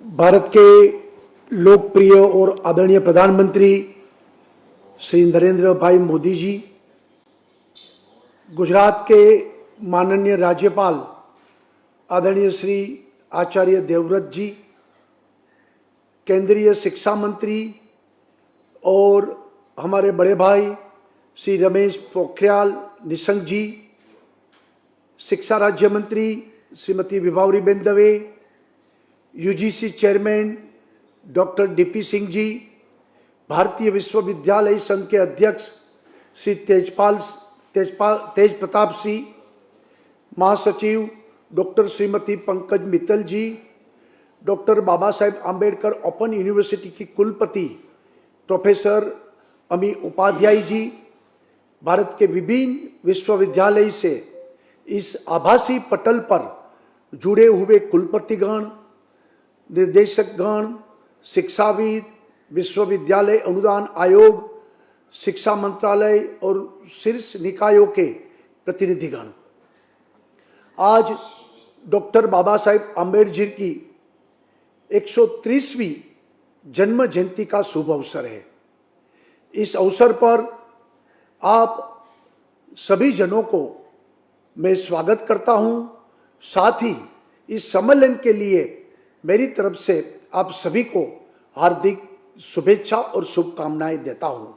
भारत के लोकप्रिय और आदरणीय प्रधानमंत्री श्री नरेंद्र भाई मोदी जी, गुजरात के माननीय राज्यपाल आदरणीय श्री आचार्य देवव्रत जी, केंद्रीय शिक्षा मंत्री और हमारे बड़े भाई श्री रमेश पोखरियाल निशंक जी, शिक्षा राज्य मंत्री Shrimati Vibhavariben Dave, UGC chairman doctor DP Singh ji, भारतीय विश्वविद्यालय संघ के अध्यक्ष श्री तेज प्रताप सिंह, महासचिव डॉक्टर श्रीमती पंकज मित्तल जी, doctor Baba Saheb Ambedkar open university की कुलपति प्रोफेसर अमी उपाध्याय जी, भारत के विभिन्न विश्वविद्यालय से इस आभासी पटल पर जुड़े हुए कुलपतिगण, निर्देशकगण, शिक्षाविद, विश्वविद्यालय अनुदान आयोग, शिक्षा मंत्रालय और शीर्ष निकायों के प्रतिनिधिगण, आज डॉक्टर बाबा साहेब आम्बेडकर जी की 130वीं जन्म जयंती का शुभ अवसर है। इस अवसर पर आप सभी जनों को मैं स्वागत करता हूं। साथ ही इस सम्मेलन के लिए मेरी तरफ से आप सभी को हार्दिक शुभेच्छा और शुभकामनाएं देता हूं।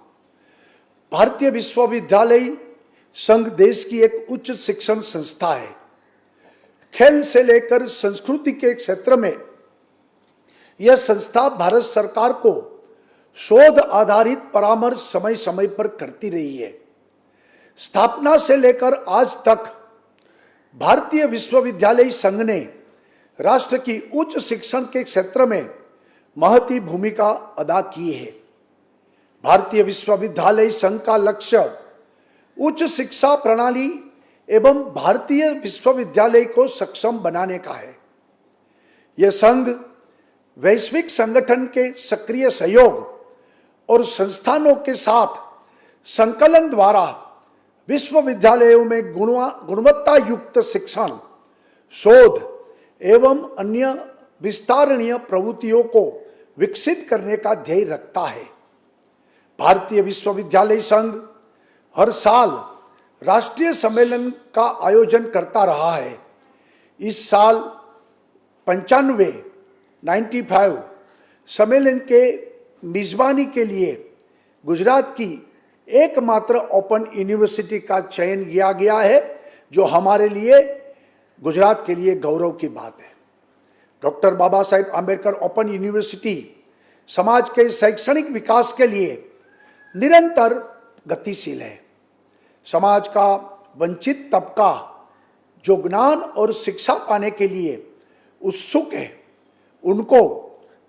भारतीय विश्वविद्यालय संघ देश की एक उच्च शिक्षण संस्था है। खेल से लेकर संस्कृति के क्षेत्र में यह संस्था भारत सरकार को शोध आधारित परामर्श समय समय पर करती रही है। स्थापना से लेकर आज तक भारतीय विश्वविद्यालय संघ ने राष्ट्र की उच्च शिक्षण के क्षेत्र में महती भूमिका अदा की है। भारतीय विश्वविद्यालय संघ का लक्ष्य उच्च शिक्षा प्रणाली एवं भारतीय विश्वविद्यालय को सक्षम बनाने का है। यह संघ वैश्विक संगठन के सक्रिय सहयोग और संस्थानों के साथ संकलन द्वारा विश्वविद्यालयों में गुणवत्ता युक्त शिक्षण, शोध एवं अन्य विस्तारणीय प्रवृत्तियों को विकसित करने का ध्येय रखता है। भारतीय विश्वविद्यालय संघ हर साल राष्ट्रीय सम्मेलन का आयोजन करता रहा है। इस साल 95 सम्मेलन के मेजबानी के लिए गुजरात की एकमात्र ओपन यूनिवर्सिटी का चयन किया गया है, जो हमारे लिए गुजरात के लिए गौरव की बात है। Doctor Baba Saheb Ambedkar open university समाज के शैक्षणिक विकास के लिए निरंतर गतिशील है। समाज का वंचित तबका जो ज्ञान और शिक्षा पाने के लिए उत्सुक है, उनको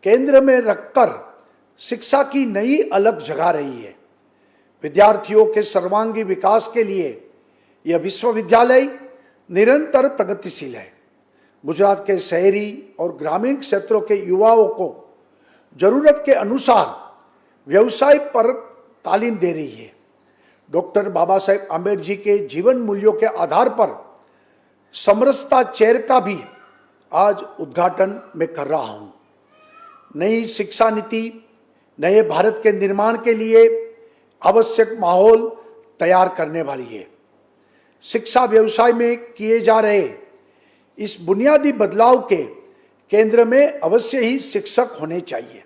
केंद्र में रखकर शिक्षा की नई अलग जगा रही है। विद्यार्थियों के सर्वांगीण विकास के लिए यह विश्वविद्यालय निरंतर प्रगतिशील है। गुजरात के शहरी और ग्रामीण क्षेत्रों के युवाओं को जरूरत के अनुसार व्यवसाय पर तालीम दे रही है। डॉक्टर बाबा साहेब आम्बेडकर जी के जीवन मूल्यों के आधार पर समरसता चेयर का भी आज उद्घाटन मैं कर रहा हूं। नई शिक्षा नीति नए भारत के निर्माण के लिए आवश्यक माहौल तैयार करने वाली है। शिक्षा व्यवसाय में किए जा रहे इस बुनियादी बदलाव के केंद्र में अवश्य ही शिक्षक होने चाहिए।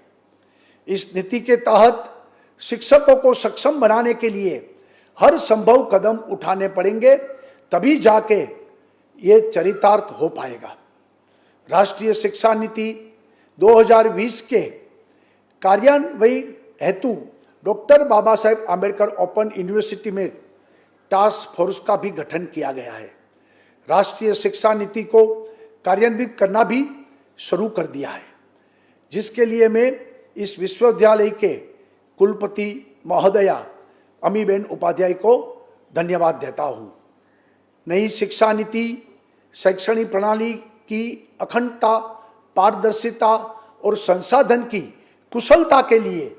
इस नीति के तहत शिक्षकों को सक्षम बनाने के लिए हर संभव कदम उठाने पड़ेंगे, तभी जाके ये चरितार्थ हो पाएगा। राष्ट्रीय शिक्षा नीति 2020 के कार्यान्वयन हेतु doctor Baba Saheb Ambedkar open university में टास्क फोर्स का भी गठन किया गया है। राष्ट्रीय शिक्षा नीति को कार्यान्वित करना भी शुरू कर दिया है, जिसके लिए मैं इस विश्वविद्यालय के कुलपति महोदया अमीबेन उपाध्याय को धन्यवाद देता हूँ। नई शिक्षा नीति शैक्षणिक प्रणाली की अखंडता, पारदर्शिता और संसाधन की कुशलता के लिए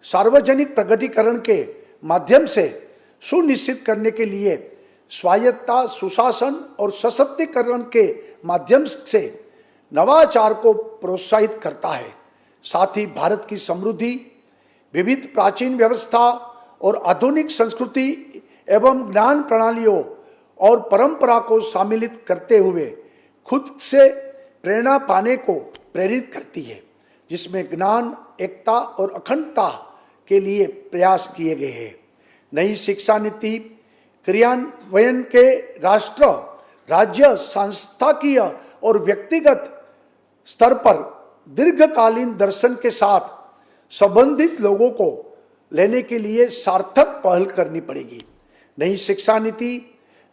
सार्वजनिक प्रकटीकरण के माध्यम से सुनिश्चित करने के लिए स्वायत्तता, सुशासन और सशक्तिकरण के माध्यम से नवाचार को प्रोत्साहित करता है। साथ ही भारत की समृद्धि, विविध प्राचीन व्यवस्था और आधुनिक संस्कृति एवं ज्ञान प्रणालियों और परंपरा को सम्मिलित करते हुए खुद से प्रेरणा पाने को प्रेरित करती है, जिसमें ज्ञान, एकता और अखंडता के लिए प्रयास किए गए हैं। नई शिक्षा नीति क्रियान्वयन के राष्ट्र, राज्य, संस्थाकीय और व्यक्तिगत स्तर पर दीर्घकालीन दर्शन के साथ संबंधित लोगों को लेने के लिए सार्थक पहल करनी पड़ेगी। नई शिक्षा नीति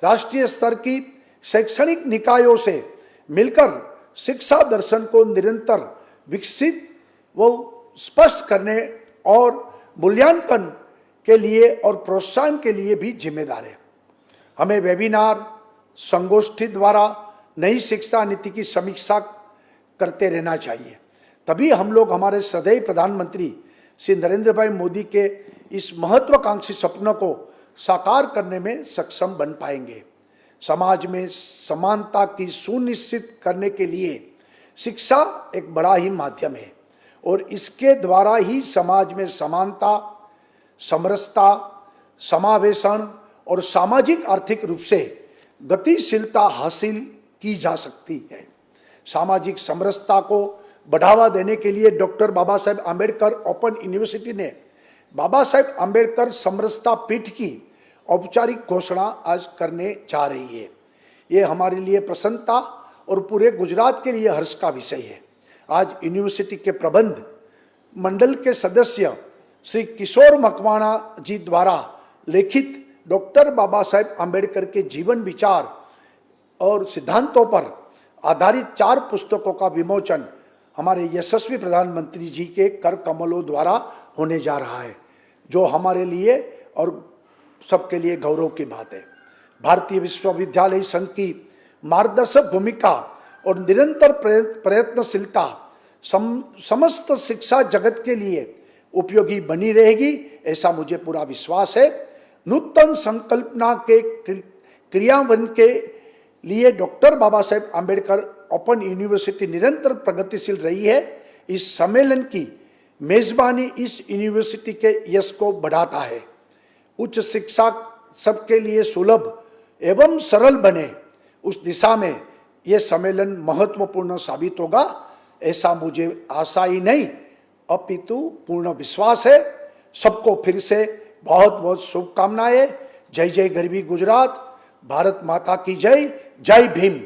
राष्ट्रीय स्तर की शैक्षणिक निकायों से मिलकर शिक्षा दर्शन को निरंतर विकसित व स्पष्ट करने और मूल्यांकन के लिए और प्रोत्साहन के लिए भी जिम्मेदार है। हमें वेबिनार, संगोष्ठी द्वारा नई शिक्षा नीति की समीक्षा करते रहना चाहिए। तभी हम लोग हमारे श्रद्धेय प्रधानमंत्री श्री नरेंद्र भाई मोदी के इस महत्वाकांक्षी सपनों को साकार करने में सक्षम बन पाएंगे। समाज में समानता की सुनिश्चित करने के लिए शिक्षा एक बड़ा ही माध्यम है और इसके द्वारा ही समाज में समानता, समरसता, समावेशन और सामाजिक आर्थिक रूप से गतिशीलता हासिल की जा सकती है। सामाजिक समरसता को बढ़ावा देने के लिए doctor Baba Saheb Ambedkar open university ने बाबा साहेब आम्बेडकर समरसता पीठ की औपचारिक घोषणा आज करने जा रही है। ये हमारे लिए प्रसन्नता और पूरे गुजरात के लिए हर्ष का विषय है। आज यूनिवर्सिटी के प्रबंध मंडल के सदस्य श्री किशोर मकवाणा जी द्वारा लिखित डॉक्टर बाबा साहेब आम्बेडकर के जीवन, विचार और सिद्धांतों पर आधारित 4 पुस्तकों का विमोचन हमारे यशस्वी प्रधानमंत्री जी के कर कमलों द्वारा होने जा रहा है, जो हमारे लिए और सबके लिए गौरव की बात है। भारतीय विश्वविद्यालय संघ की मार्गदर्शक भूमिका और निरंतर प्रयत्नशीलता समस्त शिक्षा जगत के लिए उपयोगी बनी रहेगी, ऐसा मुझे पूरा विश्वास है। नूतन संकल्पना के क्रियान्वयन के लिए doctor Baba Saheb Ambedkar open university निरंतर प्रगतिशील रही है। इस सम्मेलन की मेजबानी इस यूनिवर्सिटी के यश को बढ़ाता है। उच्च शिक्षा सबके लिए सुलभ एवं सरल बने, उस दिशा में यह सम्मेलन महत्वपूर्ण साबित होगा, ऐसा मुझे आशा ही नहीं अपितु पूर्ण विश्वास है। सबको फिर से बहुत बहुत शुभकामनाएं। जय जय गरवी गुजरात। भारत माता की जय। जय भीम।